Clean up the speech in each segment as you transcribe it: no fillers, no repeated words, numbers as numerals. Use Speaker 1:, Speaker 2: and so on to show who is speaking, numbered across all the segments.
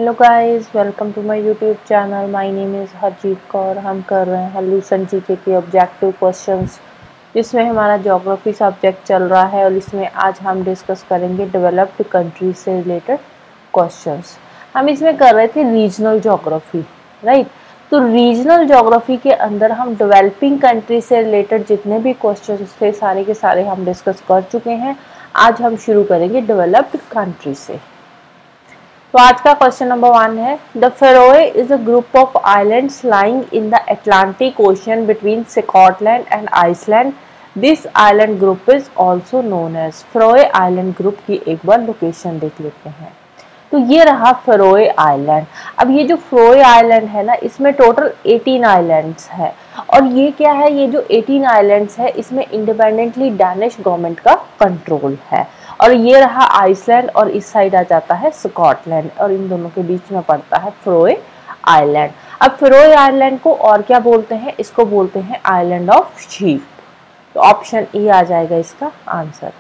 Speaker 1: Hello guys, welcome to my YouTube channel. My name is Harjeet Kaur. हम कर रहे हैं लूसेंट जीके के ऑब्जेक्टिव क्वेश्चंस, जिसमें हमारा ज्योग्राफी सब्जेक्ट चल रहा है और इसमें आज हम डिस्कस करेंगे डेवलप्ड कंट्रीज से रिलेटेड क्वेश्चंस। हम इसमें कर रहे थे रीजनल ज्योग्राफी, राइट। तो रीजनल ज्योग्राफी के अंदर हम डेवलपिंग कंट्री से रिलेटेड जितने भी क्वेश्चंस थे सारे के सारे हम डिस्कस कर चुके हैं। आज हम शुरू करेंगे डेवलप्ड कंट्री से। तो आज का क्वेश्चन नंबर 1 है, the Faroe is a group of islands lying in the Atlantic Ocean between Scotland and Iceland. This island group is also known as. Faroe island group की एक बार लोकेशन देख लेते हैं। तो ये रहा फेरोए आइलैंड। अब ये जो फेरोए आइलैंड है ना, इसमें टोटल 18 आइलैंड्स है। और ये क्या है, ये जो 18 आइलैंड्स है इसमें इंडिपेंडेंटली डैनिश गवर्नमेंट का कंट्रोल है। और ये रहा आइसलैंड और इस साइड आ जाता है स्कॉटलैंड और इन दोनों के बीच में पड़ता है फेरोए आइलैंड। अब फेरोए आइलैंड को और क्या बोलते हैं, इसको बोलते हैं आइलैंड ऑफ शीप। तो ऑप्शन ई आ जाएगा इसका answer.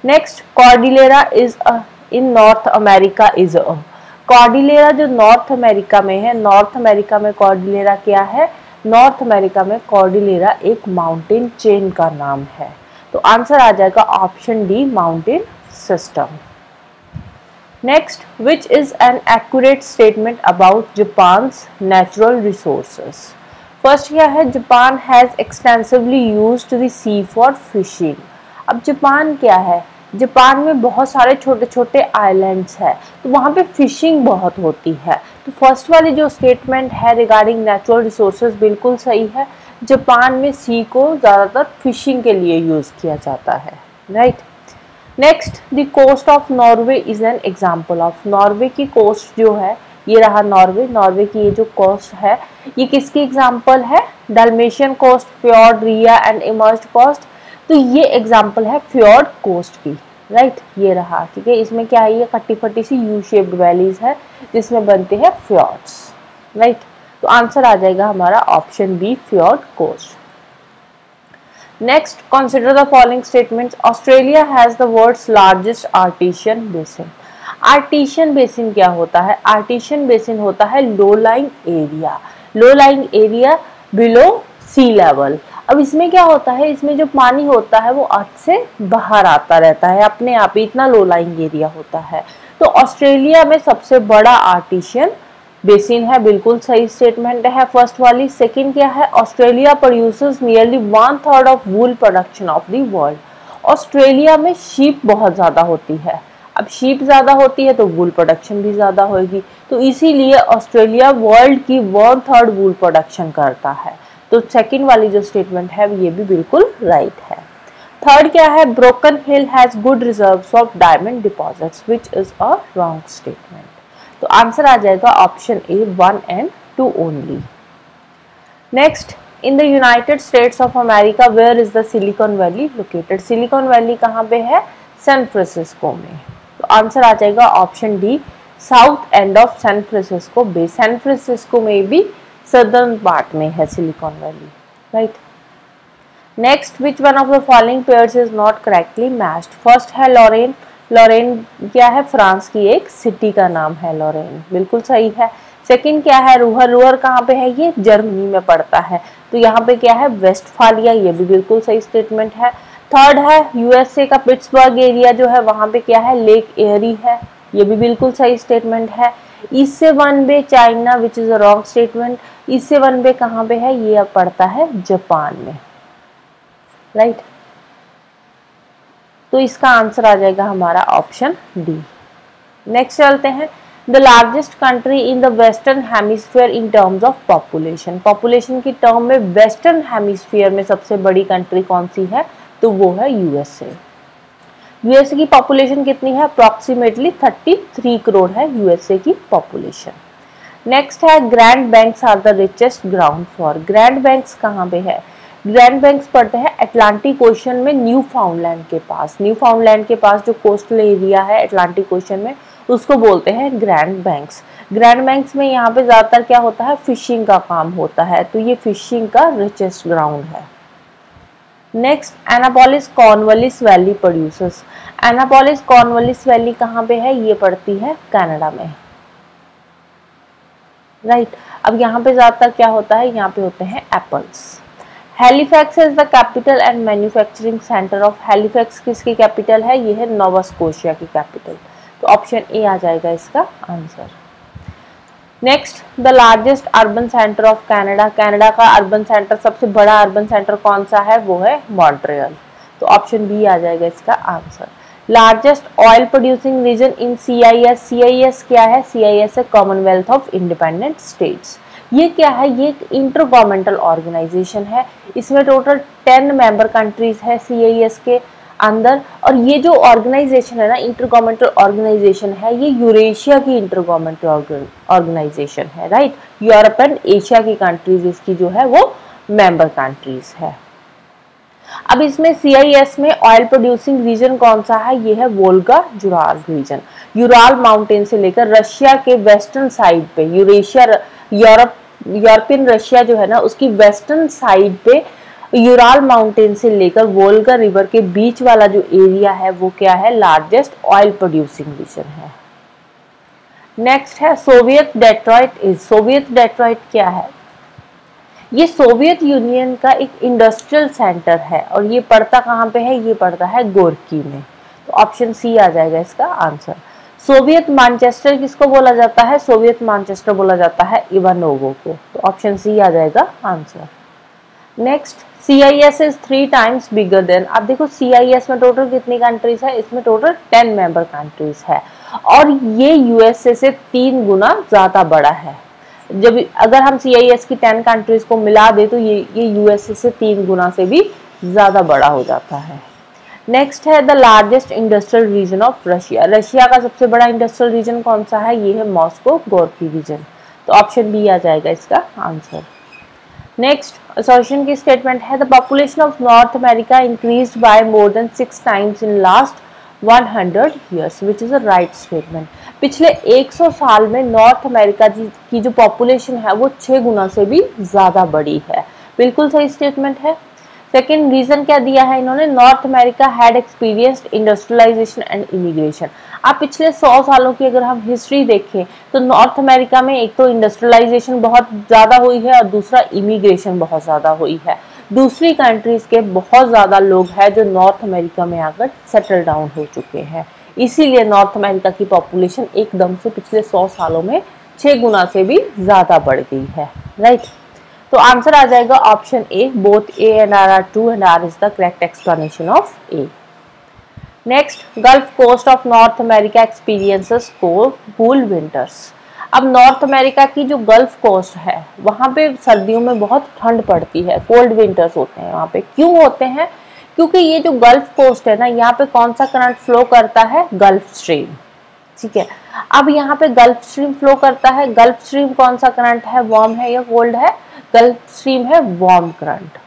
Speaker 1: Next, Cordillera is in north America is a. Cordillera जो नॉर्थ अमेरिका में है, नॉर्थ अमेरिका में कॉर्डिलेरा क्या है, नॉर्थ अमेरिका में कॉर्डिलेरा एक माउंटेन चेन का नाम है। तो आंसर आ जाएगा option D, mountain system. Next, which is an accurate statement about Japan's natural resources. First क्या है, Japan has extensively used the C for fishing. अब जापान क्या है, जापान में बहुत सारे छोटे छोटे आइलैंड्स है, तो वहाँ पे फिशिंग बहुत होती है। तो फर्स्ट वाली जो स्टेटमेंट है रिगार्डिंग नेचुरल रिसोर्सेज बिल्कुल सही है। जापान में सी को ज़्यादातर फिशिंग के लिए यूज़ किया जाता है, right. Next, the coast of Norway is an example of. Norway की कोस्ट जो है, ये रहा नॉर्वे। नॉर्वे की ये जो कोस्ट है ये किसकी एग्जाम्पल है, Dalmatian coast, fjord, ria and emerged coast. तो ये एग्जाम्पल है फ्योर्ड कोस्ट की, राइट। ये रहा, ठीक है। इसमें क्या है, ये कट्टी फट्टी सी यू शेप्ड वैलीज है जिसमें बनते हैं फ्योर्ड्स, राइट। तो आंसर आ जाएगा हमारा option B, fjord coast. Next, consider the following statements. Australia has the world's largest artesian basin. Artesian basin क्या होता है, आर्टिशियन बेसिन होता है low lying area, low lying area below sea level. अब इसमें क्या होता है, इसमें जो पानी होता है वो अर्थ से बाहर आता रहता है अपने आप ही, इतना लो लाइंग एरिया होता है। तो ऑस्ट्रेलिया में सबसे बड़ा आर्टिशियन बेसिन है, बिल्कुल सही स्टेटमेंट है फर्स्ट वाली। सेकंड क्या है, Australia produces nearly 1/3 of wool production of the world. Australia में शीप बहुत ज़्यादा होती है। अब शीप ज़्यादा होती है तो वूल प्रोडक्शन भी ज़्यादा होगी, तो इसीलिए ऑस्ट्रेलिया वर्ल्ड की 1/3 वूल प्रोडक्शन करता है। तो सेकंड वाली जो स्टेटमेंट है ये भी बिल्कुल राइट है। थर्ड क्या है, Broken Hill has good reserves of diamond deposits, which is a wrong statement. तो आंसर आ जाएगा option A, 1 and 2 only. Next, in the United States of America where is the Silicon Valley located. Silicon Valley कहाँ पे है, San Francisco में। तो answer आ जाएगा option D, south end of San Francisco Bay. San Francisco में भी southern part में है Silicon Valley, right. Next, which one of the following pairs is not correctly matched. First है लॉरेन। लॉरेन क्या है, फ्रांस की एक सिटी का नाम है लॉरेन, बिल्कुल सही है। सेकंड क्या है, रूहर। रूहर कहाँ पे है, ये जर्मनी में पड़ता है, तो यहाँ पे क्या है, वेस्टफालिया, ये भी बिल्कुल सही स्टेटमेंट है। थर्ड है, यूएसए का पिट्सबर्ग एरिया जो है वहाँ पे क्या है, लेक एरी है, ये भी बिल्कुल सही स्टेटमेंट है। ईस्ट से वन bay China, which is a wrong statement. ईस्ट से वन बे कहाँ पे है, ये अब पड़ता है जापान में, राइट। तो इसका आंसर आ जाएगा हमारा ऑप्शन डी। नेक्स्ट चलते हैं, the largest country in the western hemisphere in terms of population. Population की टर्म में वेस्टर्न हेमिस्फीयर में सबसे बड़ी कंट्री कौन सी है, तो वो है यूएसए। यूएसए की पॉपुलेशन कितनी है, अप्रॉक्सीमेटली 33 करोड़ है यूएसए की पॉपुलेशन। नेक्स्ट है, Grand Banks are the richest ground for. Grand Banks कहाँ पे है, ग्रैंड बैंक्स पड़ते हैं अटलांटिक ओशन में, न्यू फाउंडलैंड के पास। न्यू फाउंडलैंड के पास जो कोस्टल एरिया है अटलांटिक ओशन में, उसको बोलते हैं ग्रैंड बैंक्स। ग्रैंड बैंक्स में यहाँ पे ज़्यादातर क्या होता है, फिशिंग का काम होता है, तो ये फिशिंग का रिचेस्ट ग्राउंड है। Next, Annapolis Cornwallis valley producers. Annapolis Cornwallis valley कहाँ पे है, ये पड़ती है कनाडा में। राइट। अब यहाँ पे ज़्यादातर क्या होता है, यहाँ पे होते हैं apples. Halifax is the capital and manufacturing centre of, Halifax किसकी कैपिटल है, ये है नोवा स्कोशिया की कैपिटल। तो ऑप्शन ए आ जाएगा इसका answer. Next, the largest urban centre of Canada, Canada का अर्बन सेंटर, सबसे बड़ा अर्बन सेंटर कौन सा है, वो है मॉन्ट्रियल। तो ऑप्शन बी आ जाएगा इसका answer. Largest oil producing region in CIS, CIS क्या है, CIS है कॉमनवेल्थ ऑफ इंडिपेंडेंट स्टेट्स। ये क्या है, ये एक इंटर गवर्नमेंटल ऑर्गेनाइजेशन है, इसमें टोटल 10 मेंबर कंट्रीज है CIS के अंदर। और ये जो ऑर्गेनाइजेशन है ना, इंटर गवर्नमेंटल ऑर्गेनाइजेशन है, ये यूरेशिया की इंटर गवर्नमेंटल ऑर्गेनाइजेशन है, राइट। यूरोप एंड एशिया की कंट्रीज इसकी जो है वो मेंबर कंट्रीज है। अब इसमें CIS में ऑयल प्रोड्यूसिंग रीजन कौन सा है, ये है वोल्गा जुराल रीजन। यूराल माउंटेन से लेकर रशिया के वेस्टर्न साइड पे, यूरेशिया यूरोपियन रशिया जो है ना, उसकी वेस्टर्न साइड पे यूराल माउंटेन से लेकर वोल्गा रिवर के बीच वाला जो एरिया है वो क्या है, लार्जेस्ट ऑयल प्रोड्यूसिंग रीजन है। नेक्स्ट है Soviet Detroit is, Soviet Detroit क्या है, ये सोवियत यूनियन का एक इंडस्ट्रियल सेंटर है और ये पड़ता कहाँ पे है, ये पड़ता है गोर्की में। तो ऑप्शन सी आ जाएगा इसका आंसर। सोवियत मैनचेस्टर किसको बोला जाता है, सोवियत मैनचेस्टर बोला जाता है इवानोवो को। तो ऑप्शन सी आ जाएगा answer. Next, CIS is 3 times bigger than. अब देखो CIS में टोटल कितनी कंट्रीज है, इसमें टोटल 10 मेंबर कंट्रीज है और ये USA से 3 गुना ज्यादा बड़ा है। जब अगर हम CIS की 10 कंट्रीज को मिला दे तो ये USA से 3 गुना से भी ज्यादा बड़ा हो जाता है। नेक्स्ट है the largest industrial region of Russia, Russia का सबसे बड़ा इंडस्ट्रियल रीजन कौन सा है, ये है मॉस्को गोर्की रीजन। तो ऑप्शन बी आ जाएगा इसका आंसर। नेक्स्ट, असर्शन की स्टेटमेंट है the population of North America increased by more than 6 times in last 100 years, which is a right statement। पिछले 100 साल में नॉर्थ अमेरिका की जो पॉपुलेशन है वो 6 गुना से भी ज्यादा बढ़ी है। बिल्कुल सही स्टेटमेंट है। सेकेंड रीजन क्या दिया है इन्होंने, North America had experienced industrialisation and immigration. आप पिछले 100 सालों की अगर हम हिस्ट्री देखें तो नॉर्थ अमेरिका में एक तो इंडस्ट्रियलाइजेशन बहुत ज़्यादा हुई है और दूसरा इमिग्रेशन बहुत ज़्यादा हुई है। दूसरी कंट्रीज़ के बहुत ज़्यादा लोग हैं जो नॉर्थ अमेरिका में आकर सेटल डाउन हो चुके हैं, इसीलिए नॉर्थ अमेरिका की पॉपुलेशन एकदम से पिछले 100 सालों में 6 गुना से भी ज़्यादा बढ़ गई है, राइट। तो आंसर आ जाएगा option A, both A and R are true and R is the correct explanation of A. Next, Gulf Coast of North America experiences cool winters. अब नॉर्थ अमेरिका की जो गल्फ कोस्ट है वहाँ पे सर्दियों में बहुत ठंड पड़ती है, कोल्ड विंटर्स होते हैं वहाँ पे। क्यों होते हैं, क्योंकि ये जो गल्फ कोस्ट है ना, यहाँ पे कौन सा करंट फ्लो करता है, गल्फ स्ट्रीम, ठीक है। अब यहाँ पे गल्फ स्ट्रीम फ्लो करता है, गल्फ स्ट्रीम कौन सा करंट है, वार्म है या कोल्ड है, गल्फ स्ट्रीम है वार्म करंट,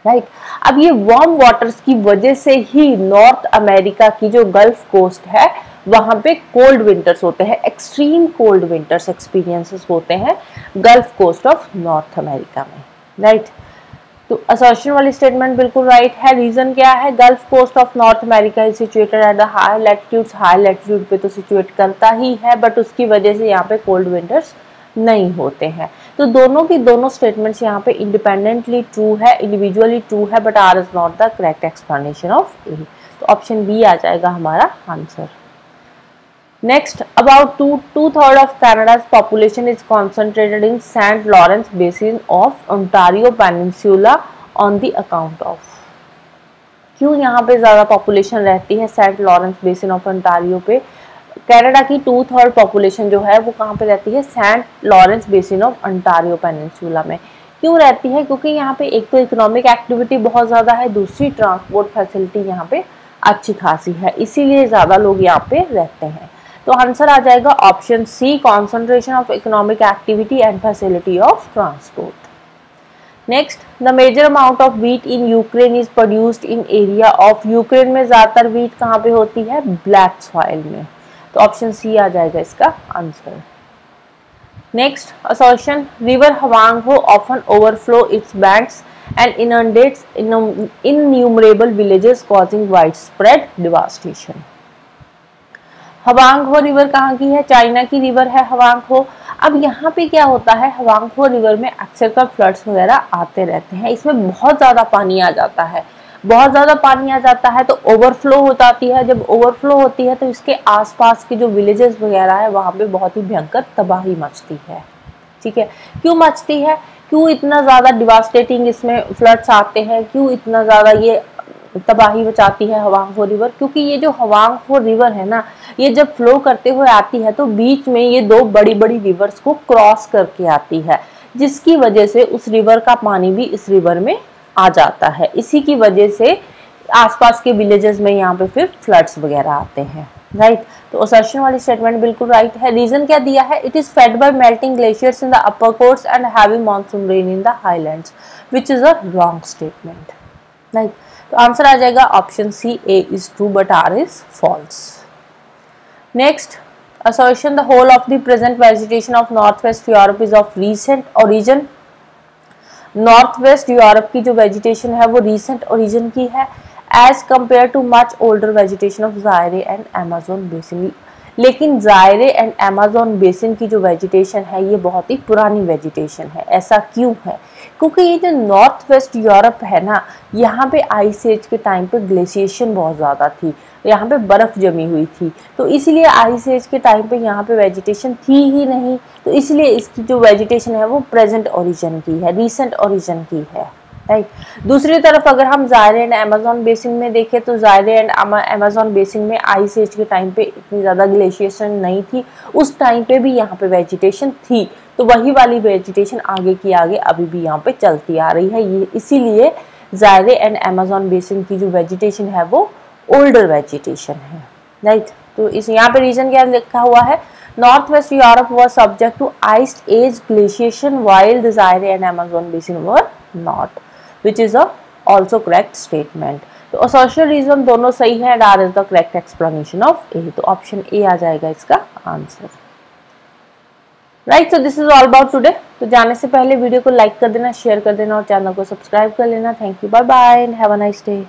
Speaker 1: राइट। अब ये वार्म वाटर्स की वजह से ही नॉर्थ अमेरिका की जो गल्फ कोस्ट है वहां पे कोल्ड विंटर्स होते हैं, एक्सट्रीम कोल्ड विंटर्स एक्सपीरियंसेस होते हैं Gulf Coast of North America में, राइट। तो असर्शन वाली स्टेटमेंट बिल्कुल राइट है। रीजन क्या है, Gulf Coast of North America is situated at the high latitudes, high latitude पे तो सिचुएट करता ही है, बट उसकी वजह से यहाँ पे कोल्ड विंटर्स नहीं होते हैं। तो दोनों की दोनों स्टेटमेंट्स यहाँ पे इंडिपेंडेंटली ट्रू है, इंडिविजुअली ट्रू है, but R is not the correct explanation of A. तो ऑप्शन बी आ जाएगा हमारा answer. Next, about 2/3 of Canada's population is concentrated in St. Lawrence Basin of Ontario Peninsula on the account of। क्यों यहाँ पे ज़्यादा population रहती है Saint Lawrence basin of Ontario पे। कनाडा की 2/3 पॉपुलेशन जो है वो कहाँ पे रहती है, Saint Lawrence basin of Ontario peninsula में। क्यों रहती है, क्योंकि यहाँ पे एक तो इकोनॉमिक एक्टिविटी बहुत ज़्यादा है, दूसरी ट्रांसपोर्ट फैसिलिटी यहाँ पे अच्छी खासी है, इसीलिए ज़्यादा लोग यहाँ पे रहते हैं। तो आंसर आ जाएगा option C, concentration of economic activity and facility of transport. Next, the major amount of wheat in Ukraine is produced in area of, Ukraine में ज्यादातर व्हीट कहाँ पे होती है, ब्लैक सॉइल में। तो ऑप्शन सी आ जाएगा इसका answer. Next, assertion, river Hwangho often overflow its banks and inundates innumerable villages causing widespread devastation. Hwangho river कहाँ की है, चाइना की रिवर है हवांगहो। अब यहाँ पे क्या होता है, हवांगफो रिवर में अक्सर का फ्लड्स वगैरह आते रहते हैं। इसमें बहुत ज़्यादा पानी आ जाता है, बहुत ज़्यादा पानी आ जाता है तो ओवरफ्लो हो जाती है। जब ओवरफ्लो होती है तो इसके आसपास के जो विलेजेस वगैरह है वहाँ पे बहुत ही भयंकर तबाही मचती है। ठीक है, क्यों मचती है, क्यों इतना ज़्यादा डिवास्टेटिंग इसमें फ्लड्स आते हैं, क्यों इतना ज़्यादा ये तबाही मचाती है हवांगफो रिवर? क्योंकि ये जो हवांगफो रिवर है ना, ये जब फ्लो करते हुए आती है तो बीच में ये दो बड़ी बड़ी रिवर्स को क्रॉस करके आती है, जिसकी वजह से उस रिवर का पानी भी इस रिवर में आ जाता है। इसी की वजह से आसपास के विलेजेस में यहाँ पे फिर फ्लड्स वगैरह आते हैं। राइट, तो असर्शन वाली स्टेटमेंट बिल्कुल राइट है। रीजन क्या दिया है, it is fed by melting glaciers in the upper courts and heavy monsoon rain in the highlands, which is a wrong statement. Right, तो आंसर आ जाएगा option C, A is true but R is false. Next, assertion the whole of the present vegetation of northwest Europe is of recent origin। North west Europe की जो vegetation है वो recent origin की है as compare to much older vegetation of Zaire and Amazon basin. लेकिन Zaire and Amazon basin की जो vegetation है ये बहुत ही पुरानी वेजिटेशन है। ऐसा क्यों है? क्योंकि ये जो नॉर्थ वेस्ट यूरोप है ना, यहाँ पे आइस एज के टाइम पे ग्लेशिएशन बहुत ज़्यादा थी, यहाँ पे बर्फ़ जमी हुई थी, तो इसलिए आइस एज के टाइम पे यहाँ पे वेजिटेशन थी ही नहीं, तो इसलिए इसकी जो वेजिटेशन है वो प्रेजेंट ओरिजिन की है, रीसेंट ओरिजिन की है। राइट, दूसरी तरफ अगर हम जायरे एंड अमेजोन बेसिन में देखें तो जायरे एंड अमेजोन बेसिन में आइस एज के टाइम पे इतनी ज़्यादा ग्लेशिएशन नहीं थी, उस टाइम पे भी यहाँ पे वेजिटेशन थी, तो वही वाली वेजिटेशन आगे की आगे अभी भी यहाँ पे चलती आ रही है। ये इसीलिए जायरे एंड अमेजोन बेसिन की जो वेजिटेशन है वो ओल्डर वेजिटेशन है। राइट, तो इस यहाँ पे रीजन क्या लिखा हुआ है, north west Europe was subject to ice age glaciation while the Zaire and Amazon basin were not, which is a also correct statement। तो assertion reason दोनों सही है and R is the correct explanation of A। तो option A आ जाएगा इसका answer. Right, so this is all about today। तो जाने से पहले वीडियो को लाइक कर देना, शेयर कर देना और चैनल को सब्सक्राइब कर लेना। Thank you, bye bye and have a nice day.